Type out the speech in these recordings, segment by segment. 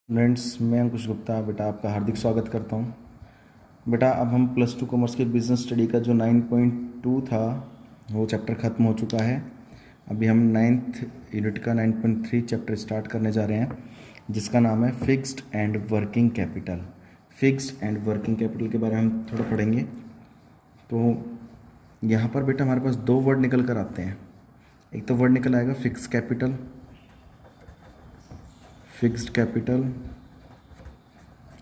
Friends, मैं अंकुश गुप्ता बेटा आपका हार्दिक स्वागत करता हूँ। बेटा अब हम +2 कॉमर्स के बिजनेस स्टडी का जो 9.2 था वो चैप्टर ख़त्म हो चुका है। अभी हम 9th यूनिट का 9.3 चैप्टर स्टार्ट करने जा रहे हैं, जिसका नाम है fixed and working capital. Fixed and working capital के बारे में हम थोड़ा पढ़ेंगे। तो यहाँ पर बेटा हमारे पास दो वर्ड निकल कर आते हैं। एक तो वर्ड निकल आएगा फिक्स कैपिटल, फिक्स्ड कैपिटल,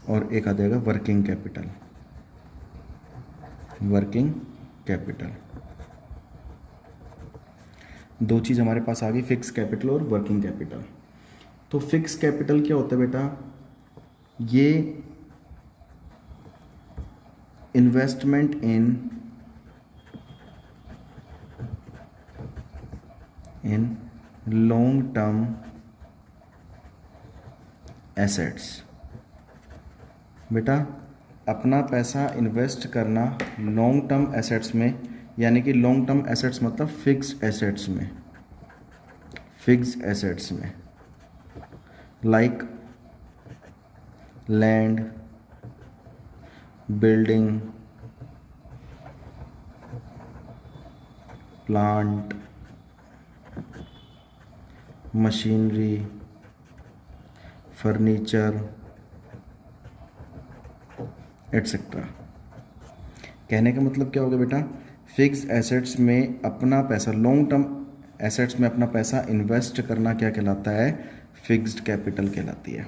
और एक आ जाएगा वर्किंग कैपिटल। वर्किंग कैपिटल, दो चीज़ हमारे पास आ गई, फिक्स कैपिटल और वर्किंग कैपिटल। तो फिक्स कैपिटल क्या होता है बेटा? ये investment in long term assets. बेटा अपना पैसा इन्वेस्ट करना लॉन्ग टर्म एसेट्स में, यानी कि लॉन्ग टर्म एसेट्स मतलब फिक्स्ड एसेट्स में, फिक्स्ड एसेट्स में like land, building, plant, machinery, furniture etcetera. कहने का मतलब क्या होगा बेटा? फिक्स एसेट्स में अपना पैसा, लॉन्ग टर्म एसेट्स में अपना पैसा इन्वेस्ट करना क्या कहलाता है? फिक्स्ड कैपिटल कहलाती है।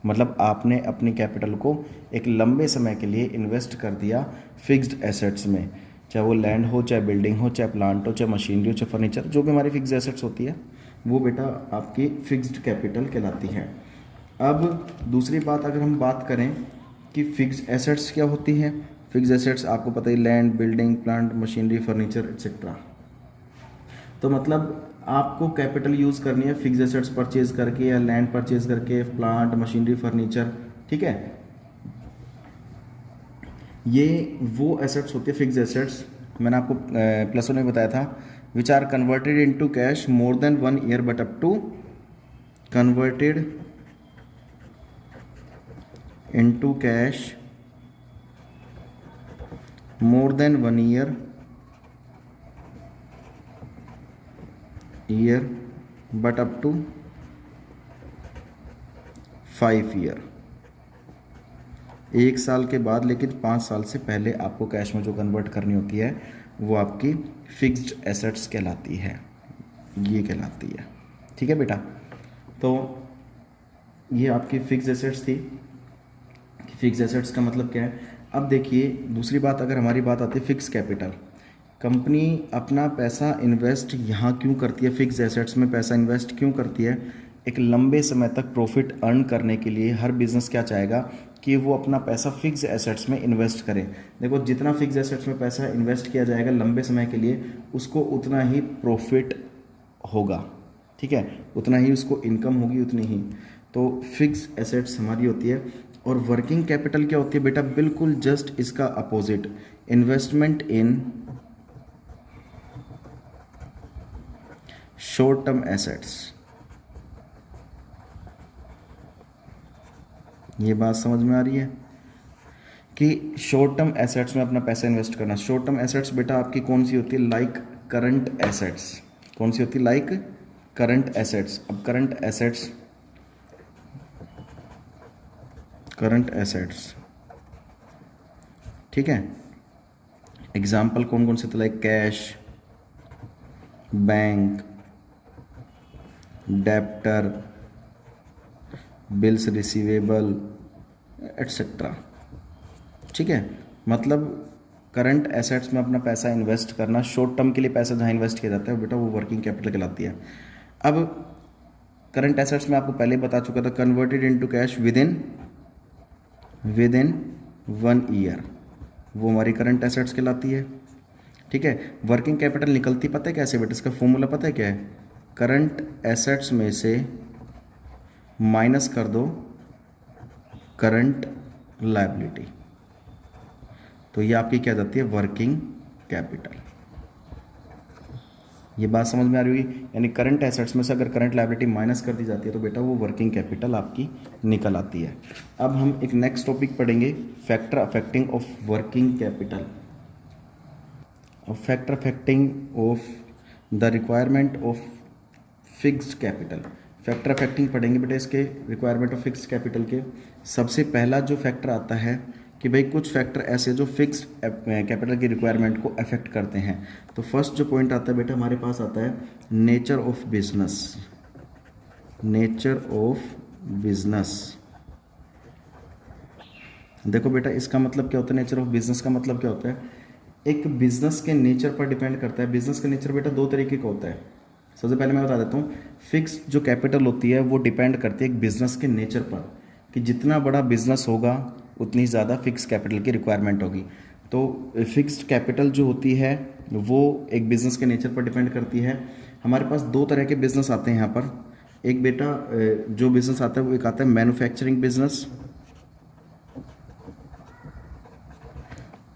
मतलब आपने अपनी कैपिटल को एक लंबे समय के लिए इन्वेस्ट कर दिया फिक्स्ड एसेट्स में, चाहे वो लैंड हो, चाहे बिल्डिंग हो, चाहे प्लांट हो, चाहे मशीनरी हो, चाहे फर्नीचर, जो भी हमारी फिक्स्ड एसेट्स होती है वो बेटा आपकी फिक्स्ड कैपिटल कहलाती है। अब दूसरी बात अगर हम बात करें कि फिक्स्ड एसेट्स क्या होती है, फिक्स्ड एसेट्स आपको पता ही, land, building, plant, machinery, furniture etcetera. तो मतलब आपको कैपिटल यूज़ करनी है फिक्स्ड एसेट्स परचेज करके या लैंड परचेज करके, प्लांट, मशीनरी, फर्नीचर, ठीक है। ये वो एसेट्स होती है फिक्स्ड एसेट्स, मैंने आपको +1 में बताया था, which are converted into cash more than 1 year but up to converted into cash more than 1 year but up to 5 year। 1 साल के बाद लेकिन 5 साल से पहले आपको कैश में जो कन्वर्ट करनी होती है वो आपकी फिक्स्ड एसेट्स कहलाती है, ये कहलाती है, ठीक है बेटा। तो ये आपकी फिक्स्ड एसेट्स थी। फिक्स एसेट्स का मतलब क्या है? अब देखिए दूसरी बात, अगर हमारी बात आती है फिक्स कैपिटल, कंपनी अपना पैसा इन्वेस्ट यहाँ क्यों करती है? फिक्स एसेट्स में पैसा इन्वेस्ट क्यों करती है? एक लंबे समय तक प्रॉफिट अर्न करने के लिए हर बिजनेस क्या चाहेगा कि वो अपना पैसा फिक्स एसेट्स में इन्वेस्ट करे। देखो जितना फिक्स एसेट्स में पैसा इन्वेस्ट किया जाएगा लंबे समय के लिए, उसको उतना ही प्रॉफिट होगा, ठीक है, उतना ही उसको इनकम होगी, उतनी ही। तो फिक्स एसेट्स हमारी होती है। और वर्किंग कैपिटल क्या होती है बेटा? बिल्कुल जस्ट इसका opposite, investment in short term assets. ये बात समझ में आ रही है कि शॉर्ट टर्म एसेट्स में अपना पैसा इन्वेस्ट करना। शॉर्ट टर्म एसेट्स बेटा आपकी कौन सी होती है? Like current assets. कौन सी होती है? Like current assets. अब करंट एसेट्स, करंट एसेट्स, ठीक है, एग्जाम्पल कौन कौन से थे? Like cash, bank, debtor, bills receivable etcetera, ठीक है। मतलब करंट एसेट्स में अपना पैसा इन्वेस्ट करना, शॉर्ट टर्म के लिए पैसा जहाँ इन्वेस्ट किया जाता है बेटा वो वर्किंग कैपिटल कहलाती है। अब करंट एसेट्स में आपको पहले बता चुका था, converted into cash with in 1 year, वो हमारी करंट एसेट्स कहलाती है, ठीक है। वर्किंग कैपिटल निकलती पता है कैसे बेटा? इसका फॉर्मूला पता है क्या है? करंट एसेट्स में से माइनस कर दो करंट लायबिलिटी, तो ये आपकी क्या जाती है? Working capital. ये बात समझ में आ रही होगी। यानी करंट एसेट्स में से अगर करंट लायबिलिटी माइनस कर दी जाती है तो बेटा वो वर्किंग कैपिटल आपकी निकल आती है। अब हम एक नेक्स्ट टॉपिक पढ़ेंगे, factor affecting of working capital. Factor affecting of the requirement of fixed capital. Factor affecting पढ़ेंगे बेटा इसके रिक्वायरमेंट ऑफ फिक्स्ड कैपिटल के। सबसे पहला जो फैक्टर आता है कि भाई कुछ फैक्टर ऐसे जो फिक्स्ड कैपिटल की रिक्वायरमेंट को अफेक्ट करते हैं। तो फर्स्ट जो पॉइंट आता है बेटा हमारे पास आता है nature of business. Nature of business, देखो बेटा इसका मतलब क्या होता है, नेचर ऑफ बिजनेस का मतलब क्या होता है, एक बिजनेस के नेचर पर डिपेंड करता है। बिजनेस का नेचर बेटा दो तरीके का होता है। सबसे पहले मैं बता देता हूँ, फिक्स जो कैपिटल होती है वो डिपेंड करती है एक बिजनेस के नेचर पर, कि जितना बड़ा बिजनेस होगा उतनी ज़्यादा फिक्स कैपिटल की रिक्वायरमेंट होगी। तो फिक्स्ड कैपिटल जो होती है वो एक बिजनेस के नेचर पर डिपेंड करती है। हमारे पास दो तरह के बिजनेस आते हैं यहाँ पर। एक बेटा जो बिजनेस आता है वो एक आता है मैन्युफैक्चरिंग बिजनेस,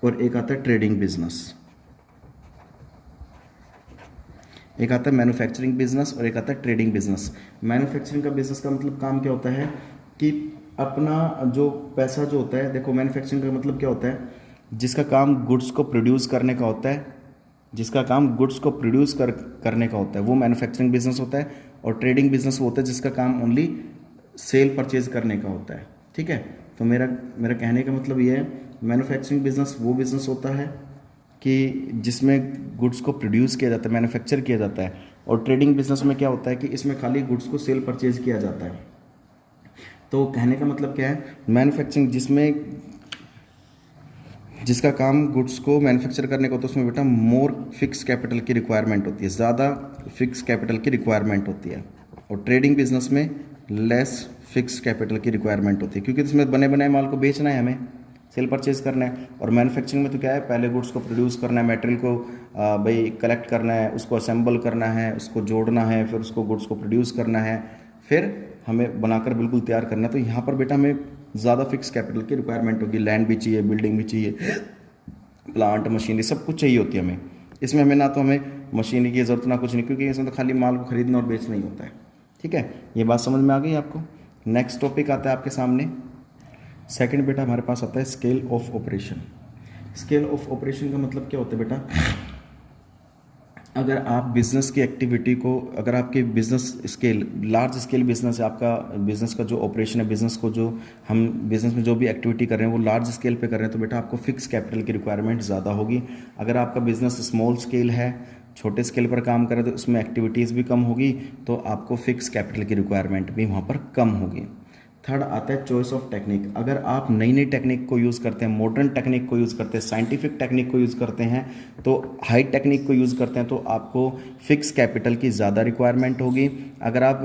और एक आता है ट्रेडिंग बिजनेस। एक आता है मैन्युफैक्चरिंग बिजनेस और एक आता है ट्रेडिंग बिजनेस। मैन्युफैक्चरिंग का बिजनेस का मतलब काम क्या होता है कि अपना जो पैसा जो होता है, देखो मैन्युफैक्चरिंग का मतलब क्या होता है, जिसका काम गुड्स को प्रोड्यूस करने का होता है, जिसका काम गुड्स को प्रोड्यूस करने का होता है वो मैन्युफैक्चरिंग बिजनेस होता है। और ट्रेडिंग बिजनेस वो होता है जिसका काम ओनली सेल परचेज करने का होता है। ठीक है, तो मेरा कहने का मतलब ये है, मैन्युफैक्चरिंग बिजनेस वो बिजनेस होता है कि जिसमें गुड्स को प्रोड्यूस किया जाता है, मैन्युफैक्चर किया जाता है। और ट्रेडिंग बिजनेस में क्या होता है कि इसमें खाली गुड्स को सेल परचेज किया जाता है। तो कहने का मतलब क्या है, मैन्युफैक्चरिंग जिसका काम गुड्स को मैन्युफैक्चर करने का होता है उसमें बेटा मोर फिक्स कैपिटल की रिक्वायरमेंट होती है, ज़्यादा फिक्स कैपिटल की रिक्वायरमेंट होती है। और ट्रेडिंग बिजनेस में लेस फिक्स कैपिटल की रिक्वायरमेंट होती है, क्योंकि इसमें बने बनाए माल को बेचना है, हमें सेल परचेज करना है। और मैन्युफैक्चरिंग में तो क्या है, पहले गुड्स को प्रोड्यूस करना है, मटेरियल को भाई कलेक्ट करना है, उसको असेंबल करना है, उसको जोड़ना है, फिर उसको गुड्स को प्रोड्यूस करना है, फिर हमें बनाकर बिल्कुल तैयार करना है। तो यहाँ पर बेटा हमें ज़्यादा फिक्स कैपिटल की रिक्वायरमेंट होगी। लैंड भी चाहिए, बिल्डिंग भी चाहिए, प्लांट मशीनरी सब कुछ चाहिए होती है हमें। इसमें हमें ना तो हमें मशीनरी की ज़रूरत ना कुछ नहीं, क्योंकि इसमें तो खाली माल को खरीदना और बेचना ही होता है। ठीक है, ये बात समझ में आ गई आपको। नेक्स्ट टॉपिक आता है आपके सामने, सेकंड बेटा हमारे पास आता है scale of operation. Scale of operation का मतलब क्या होता है बेटा, अगर आप बिजनेस की एक्टिविटी को, अगर आपके business scale large scale business है, आपका बिजनेस का जो ऑपरेशन है, बिजनेस को जो हम बिजनेस में जो भी एक्टिविटी कर रहे हैं वो लार्ज स्केल पे कर रहे हैं, तो बेटा आपको फिक्स कैपिटल की रिक्वायरमेंट ज़्यादा होगी। अगर आपका बिजनेस स्मॉल स्केल है, छोटे स्केल पर काम कर रहे हैं, तो उसमें एक्टिविटीज़ भी कम होगी, तो आपको फिक्स कैपिटल की रिक्वायरमेंट भी वहाँ पर कम होगी। थर्ड आता है चॉइस ऑफ टेक्निक। अगर आप नई नई टेक्निक को यूज़ करते हैं, मॉडर्न टेक्निक को यूज़ करते हैं, साइंटिफिक टेक्निक को यूज़ करते हैं, तो हाई टेक्निक को यूज़ करते हैं, तो आपको फिक्स कैपिटल की ज़्यादा रिक्वायरमेंट होगी। अगर आप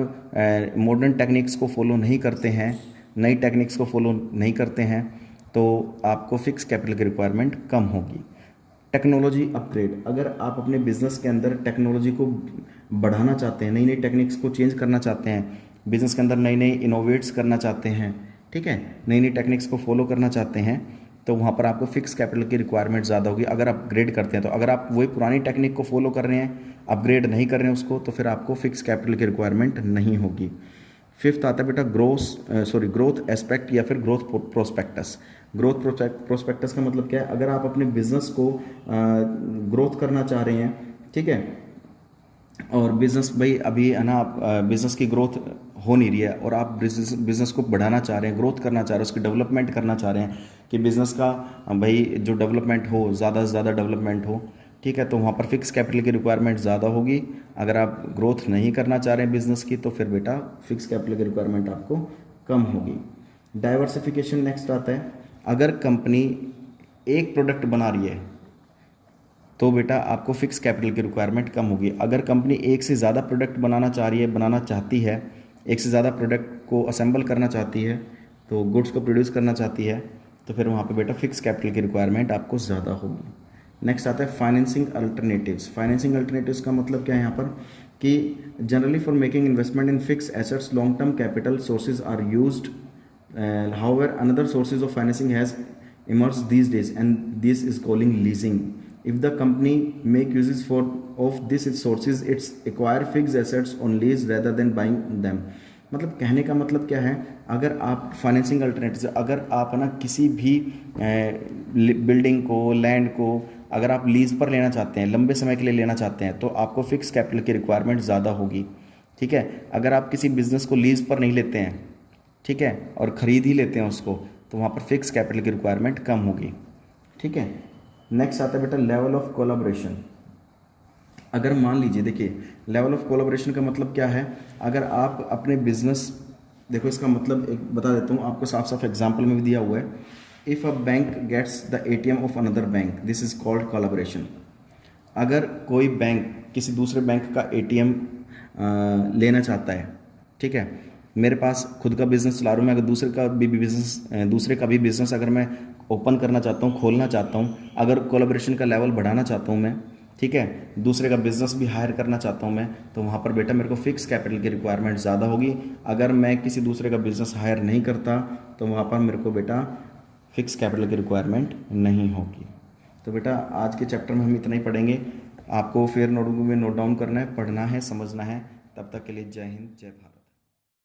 मॉडर्न टेक्निक्स को फॉलो नहीं करते हैं, नई टेक्निक्स को फॉलो नहीं करते हैं, तो आपको फिक्स कैपिटल की रिक्वायरमेंट कम होगी। टेक्नोलॉजी अपग्रेड, अगर आप अपने बिजनेस के अंदर टेक्नोलॉजी को बढ़ाना चाहते हैं, नई नई टेक्निक्स को चेंज करना चाहते हैं, बिजनेस के अंदर नई नई इनोवेट्स करना चाहते हैं, ठीक है, नई नई टेक्निक्स को फॉलो करना चाहते हैं, तो वहाँ पर आपको फिक्स कैपिटल की रिक्वायरमेंट ज़्यादा होगी। अगर आप अपग्रेड करते हैं, तो अगर आप वही पुरानी टेक्निक को फॉलो कर रहे हैं, अपग्रेड नहीं कर रहे हैं उसको, तो फिर आपको फिक्स कैपिटल की रिक्वायरमेंट नहीं होगी। फिफ्थ आता है बेटा ग्रोथ एस्पेक्ट या फिर ग्रोथ प्रोस्पेक्टस। ग्रोथ प्रोस्पेक्टस का मतलब क्या है, अगर आप अपने बिजनेस को ग्रोथ करना चाह रहे हैं, ठीक है, और बिजनेस भाई अभी है ना, आप बिजनेस की ग्रोथ हो नहीं रही है और आप बिजनेस को बढ़ाना चाह रहे हैं, ग्रोथ करना चाह रहे हैं, उसकी डेवलपमेंट करना चाह रहे हैं कि बिजनेस का भाई जो डेवलपमेंट हो, ज़्यादा से ज़्यादा डेवलपमेंट हो, ठीक है, तो वहाँ पर फिक्स कैपिटल की रिक्वायरमेंट ज़्यादा होगी। अगर आप ग्रोथ नहीं करना चाह रहे हैं बिजनेस की, तो फिर बेटा फिक्स कैपिटल की रिक्वायरमेंट आपको कम होगी। डाइवर्सिफिकेशन नेक्स्ट आता है, अगर कंपनी एक प्रोडक्ट बना रही है तो बेटा आपको फिक्स कैपिटल की रिक्वायरमेंट कम होगी। अगर कंपनी एक से ज़्यादा प्रोडक्ट बनाना चाहती है, एक से ज़्यादा प्रोडक्ट को असेंबल करना चाहती है, तो गुड्स को प्रोड्यूस करना चाहती है, तो फिर वहाँ पे बेटा फिक्स कैपिटल की रिक्वायरमेंट आपको ज़्यादा होगी। नेक्स्ट आता है फाइनेंसिंग अल्टरनेटिव्स। फाइनेंसिंग अल्टरनेटिव्स का मतलब क्या है यहाँ पर कि generally for making investment in fix assets long term capital sources are used, however another sources of financing has emerged these days and this is calling leasing. If the company make uses for of this sources its acquire fix assets on lease rather than buying them. मतलब कहने का मतलब क्या है, अगर आप financing alternative, अगर आप ना किसी भी बिल्डिंग को, लैंड को अगर आप लीज पर लेना चाहते हैं, लंबे समय के लिए लेना चाहते हैं, तो आपको फिक्स कैपिटल की रिक्वायरमेंट ज़्यादा होगी। ठीक है, अगर आप किसी बिजनेस को लीज पर नहीं लेते हैं, ठीक है, और ख़रीद ही लेते हैं उसको, तो वहाँ पर फिक्स कैपिटल की रिक्वायरमेंट कम होगी। ठीक है, नेक्स्ट आता है बेटा लेवल ऑफ कोलाब्रेशन। अगर मान लीजिए, देखिए लेवल ऑफ कोलाब्रेशन का मतलब क्या है, अगर आप अपने बिजनेस, देखो इसका मतलब एक बता देता हूँ आपको, साफ साफ एग्जांपल में भी दिया हुआ है। If a bank gets the ATM of another bank, this is called collaboration. अगर कोई बैंक किसी दूसरे बैंक का एटीएम लेना चाहता है, ठीक है, मेरे पास खुद का बिजनेस चला रहा हूँ मैं, अगर दूसरे का भी बिजनेस अगर मैं ओपन करना चाहता हूँ, खोलना चाहता हूँ, अगर कोलैबोरेशन का लेवल बढ़ाना चाहता हूँ मैं, ठीक है, दूसरे का बिजनेस भी हायर करना चाहता हूँ मैं, तो वहाँ पर बेटा मेरे को फिक्स कैपिटल की रिक्वायरमेंट ज़्यादा होगी। अगर मैं किसी दूसरे का बिजनेस हायर नहीं करता, तो वहाँ पर मेरे को बेटा फिक्स कैपिटल की रिक्वायरमेंट नहीं होगी। तो बेटा आज के चैप्टर में हम इतना ही पढ़ेंगे। आपको फिर नोटबुक में नोट डाउन करना है, पढ़ना है, समझना है। तब तक के लिए जय हिंद, जय भारत।